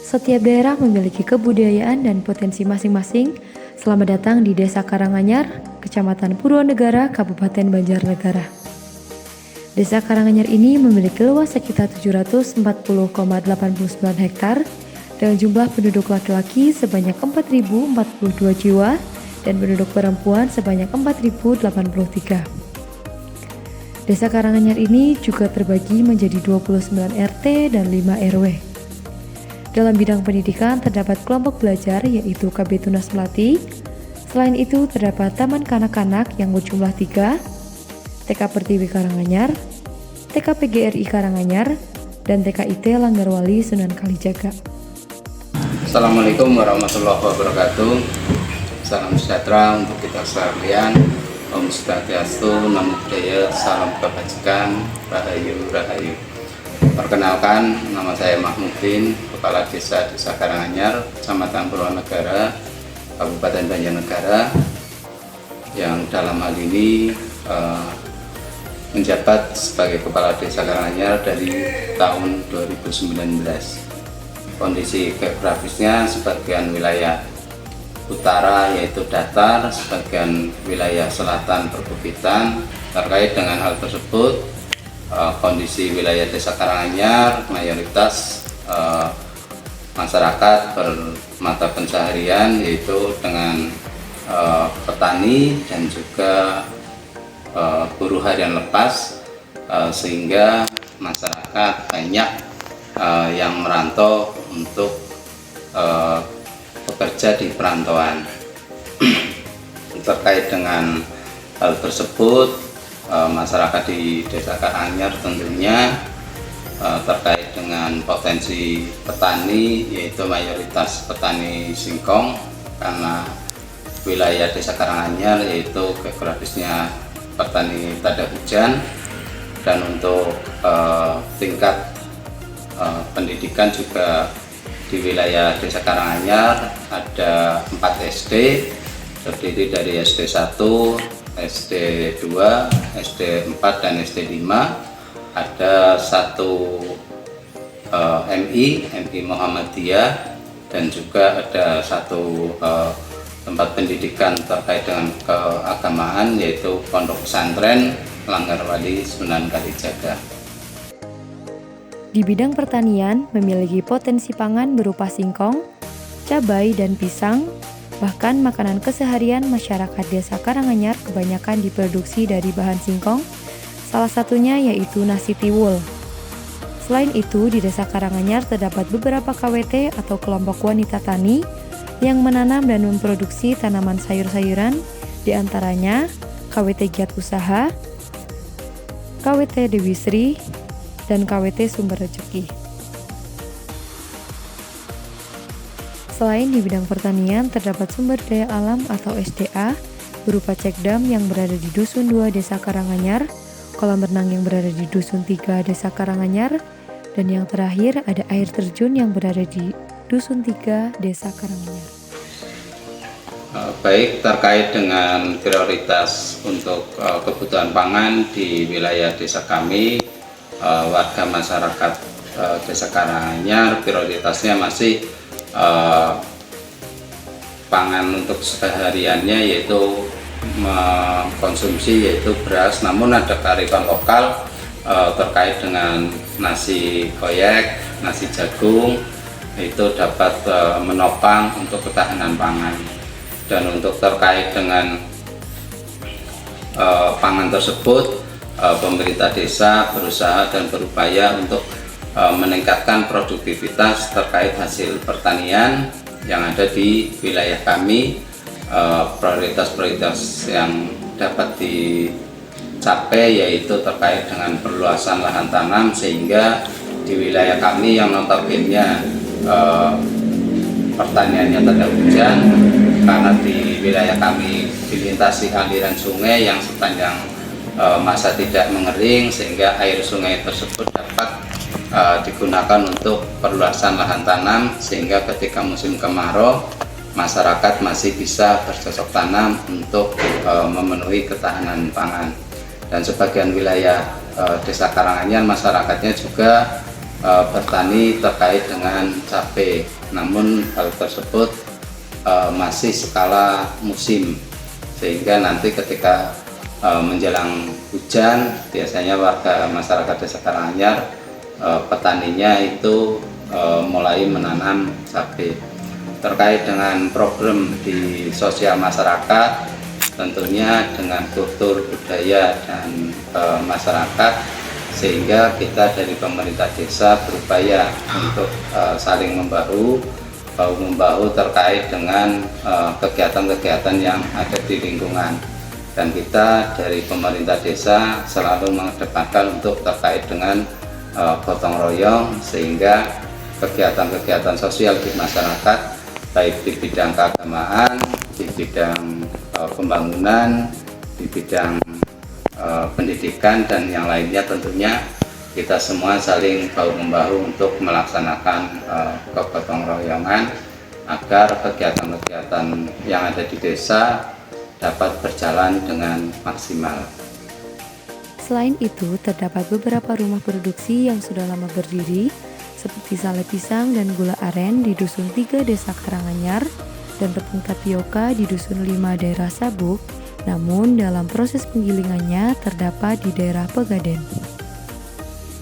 Setiap daerah memiliki kebudayaan dan potensi masing-masing. Selamat datang di Desa Karanganyar, Kecamatan Purwonegara, Kabupaten Banjarnegara. Desa Karanganyar ini memiliki luas sekitar 740,89 hektar dengan jumlah penduduk laki-laki sebanyak 4.042 jiwa dan penduduk perempuan sebanyak 4.083. Desa Karanganyar ini juga terbagi menjadi 29 RT dan 5 RW. Dalam bidang pendidikan terdapat kelompok belajar yaitu KB Tunas Melati. Selain itu terdapat Taman Kanak-kanak yang berjumlah 3, TK Pertiwi Karanganyar, TK PGRI Karanganyar, dan TK IT Langgarwali Sunan Kalijaga. Assalamualaikum warahmatullahi wabarakatuh. Salam sejahtera untuk kita sekalian. Om Swastiastu, Namo Buddhaya, salam kebajikan, rahayu rahayu. Perkenalkan, nama saya Mahmudin, Kepala Desa Karanganyar, Kecamatan Purwonegara, Kabupaten Banjarnegara, yang dalam hal ini menjabat sebagai Kepala Desa Karanganyar dari tahun 2019. Kondisi geografisnya sebagian wilayah utara yaitu datar, sebagian wilayah selatan perbukitan. Terkait dengan hal tersebut, kondisi wilayah Desa Karanganyar mayoritas masyarakat bermata pencaharian yaitu dengan petani dan juga buruh harian lepas, sehingga masyarakat banyak yang merantau untuk bekerja di perantauan. Terkait dengan hal tersebut, masyarakat di Desa Karanganyar tentunya terkait dengan potensi petani yaitu mayoritas petani singkong, karena wilayah Desa Karanganyar yaitu geografisnya petani tada hujan. Dan untuk tingkat pendidikan juga di wilayah Desa Karanganyar ada 4 SD, terdiri dari SD 1, SD 2, SD 4, dan SD 5. Ada 1 MI Muhammadiyah, dan juga ada 1 tempat pendidikan terkait dengan keagamaan yaitu Pondok Pesantren Langgarwali Sunan Kalijaga. Di bidang pertanian memiliki potensi pangan berupa singkong, cabai, dan pisang. Bahkan makanan keseharian masyarakat Desa Karanganyar kebanyakan diproduksi dari bahan singkong, salah satunya yaitu nasi tiwul. Selain itu, di Desa Karanganyar terdapat beberapa KWT atau kelompok wanita tani yang menanam dan memproduksi tanaman sayur-sayuran, diantaranya KWT Giat Usaha, KWT Dewi Sri, dan KWT Sumber Rezeki. Selain di bidang pertanian, terdapat sumber daya alam atau SDA berupa cekdam yang berada di Dusun 2 Desa Karanganyar, kolam renang yang berada di Dusun 3 Desa Karanganyar, dan yang terakhir ada air terjun yang berada di Dusun 3 Desa Karanganyar. Baik, terkait dengan prioritas untuk kebutuhan pangan di wilayah desa kami, warga masyarakat Desa Karanganyar prioritasnya masih pangan untuk sehariannya, yaitu mengkonsumsi yaitu beras, namun ada kearifan lokal terkait dengan nasi koyek, nasi jagung, itu dapat menopang untuk ketahanan pangan. Dan untuk terkait dengan pangan tersebut, pemerintah desa berusaha dan berupaya untuk meningkatkan produktivitas terkait hasil pertanian yang ada di wilayah kami. Prioritas-prioritas yang dapat dicapai yaitu terkait dengan perluasan lahan tanam, sehingga di wilayah kami yang notabene pertaniannya tidak hujan, karena di wilayah kami dilintasi aliran sungai yang sepanjang masa tidak mengering, sehingga air sungai tersebut dapat digunakan untuk perluasan lahan tanam, sehingga ketika musim kemarau masyarakat masih bisa bercocok tanam untuk memenuhi ketahanan pangan. Dan sebagian wilayah Desa Karanganyar masyarakatnya juga bertani terkait dengan cabai. Namun hal tersebut masih skala musim, sehingga nanti ketika menjelang hujan biasanya warga masyarakat Desa Karanganyar petaninya itu mulai menanam cabai. Terkait dengan program di sosial masyarakat, tentunya dengan kultur budaya dan masyarakat, sehingga kita dari pemerintah desa berupaya untuk saling membahu terkait dengan kegiatan-kegiatan yang ada di lingkungan. Dan kita dari pemerintah desa selalu mengedepankan untuk terkait dengan gotong royong, sehingga kegiatan-kegiatan sosial di masyarakat baik di bidang keagamaan, di bidang pembangunan, di bidang pendidikan dan yang lainnya, tentunya kita semua saling bahu-membahu untuk melaksanakan kegotong royongan agar kegiatan-kegiatan yang ada di desa dapat berjalan dengan maksimal. Selain itu, terdapat beberapa rumah produksi yang sudah lama berdiri, seperti sale pisang dan gula aren di Dusun 3 Desa Karanganyar dan tepung tapioka di Dusun 5 daerah Sabuk, namun dalam proses penggilingannya terdapat di daerah Pegaden.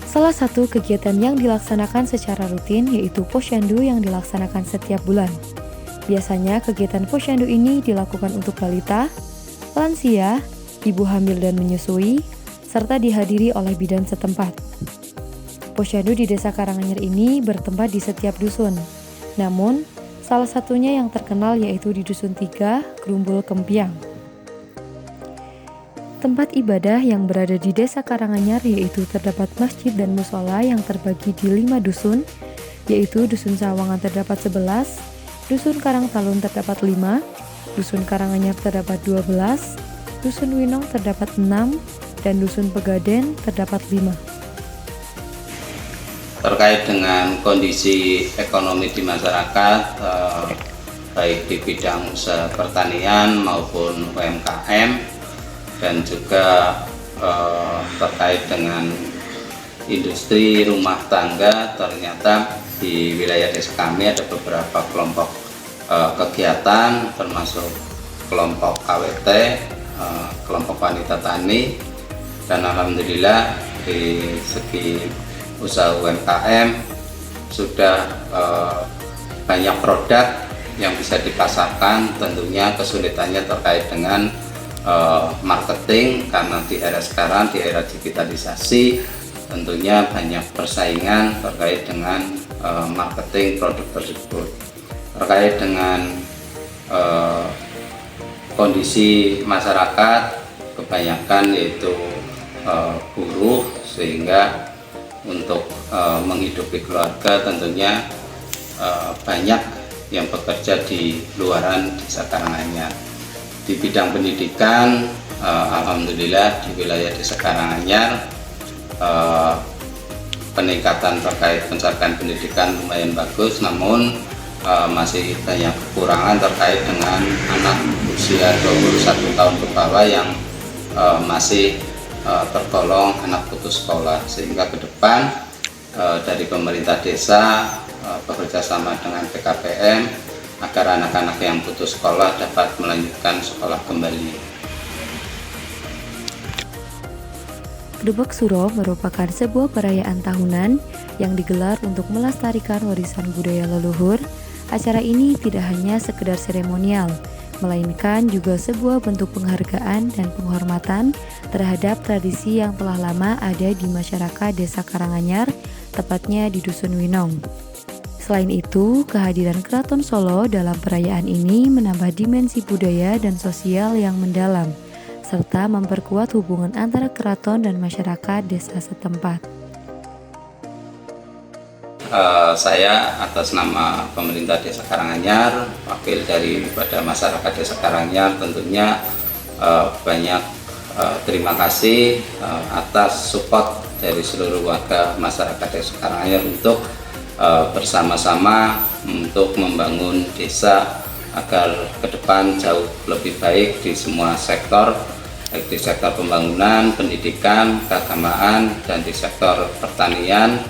Salah satu kegiatan yang dilaksanakan secara rutin yaitu posyandu yang dilaksanakan setiap bulan. Biasanya kegiatan posyandu ini dilakukan untuk balita, lansia, ibu hamil dan menyusui, serta dihadiri oleh bidan setempat. Posyandu di Desa Karanganyar ini bertempat di setiap dusun. Namun, salah satunya yang terkenal yaitu di Dusun 3, Grumbul Kempiang. Tempat ibadah yang berada di Desa Karanganyar yaitu terdapat masjid dan musola yang terbagi di 5 dusun, yaitu Dusun Sawangan terdapat 11, Dusun Karangtalun terdapat 5, Dusun Karanganyar terdapat 12, Dusun Winong terdapat 6, dan Dusun Pegaden terdapat 5. Terkait dengan kondisi ekonomi di masyarakat, baik di bidang usaha pertanian maupun UMKM, dan juga terkait dengan industri rumah tangga, ternyata di wilayah desa kami ada beberapa kelompok kegiatan, termasuk kelompok KWT, kelompok wanita tani, dan alhamdulillah di segi usaha UMKM sudah banyak produk yang bisa dipasarkan. Tentunya kesulitannya terkait dengan marketing, karena di era sekarang, di era digitalisasi, tentunya banyak persaingan terkait dengan marketing produk tersebut. Terkait dengan kondisi masyarakat, kebanyakan yaitu buruh, sehingga untuk menghidupi keluarga tentunya banyak yang bekerja di luaran Desa Karanganyar. Di bidang pendidikan, alhamdulillah di wilayah Desa Karanganyar peningkatan terkait pencapaian pendidikan lumayan bagus, namun masih banyak kekurangan terkait dengan anak usia 21 tahun ke bawah yang masih tergolong anak putus sekolah, sehingga ke depan dari pemerintah desa bekerja sama dengan PKPM agar anak-anak yang putus sekolah dapat melanjutkan sekolah kembali. Gedebek Suro merupakan sebuah perayaan tahunan yang digelar untuk melestarikan warisan budaya leluhur. Acara ini tidak hanya sekedar seremonial, melainkan juga sebuah bentuk penghargaan dan penghormatan terhadap tradisi yang telah lama ada di masyarakat Desa Karanganyar, tepatnya di Dusun Winong. Selain itu, kehadiran Keraton Solo dalam perayaan ini menambah dimensi budaya dan sosial yang mendalam, serta memperkuat hubungan antara keraton dan masyarakat desa setempat. Saya atas nama pemerintah Desa Karanganyar, wakil daripada masyarakat Desa Karanganyar, tentunya banyak terima kasih atas support dari seluruh warga masyarakat Desa Karanganyar untuk bersama-sama untuk membangun desa agar ke depan jauh lebih baik di semua sektor, baik di sektor pembangunan, pendidikan, keagamaan, dan di sektor pertanian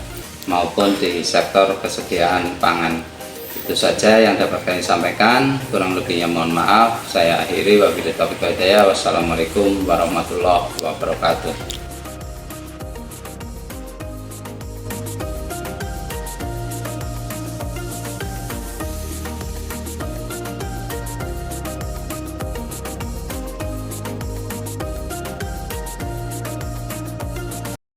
maupun di sektor kesediaan pangan. Itu saja yang dapat kami sampaikan, kurang lebihnya mohon maaf. Saya akhiri, wabillahi taufiq wal hidayah. Wassalamualaikum warahmatullahi wabarakatuh.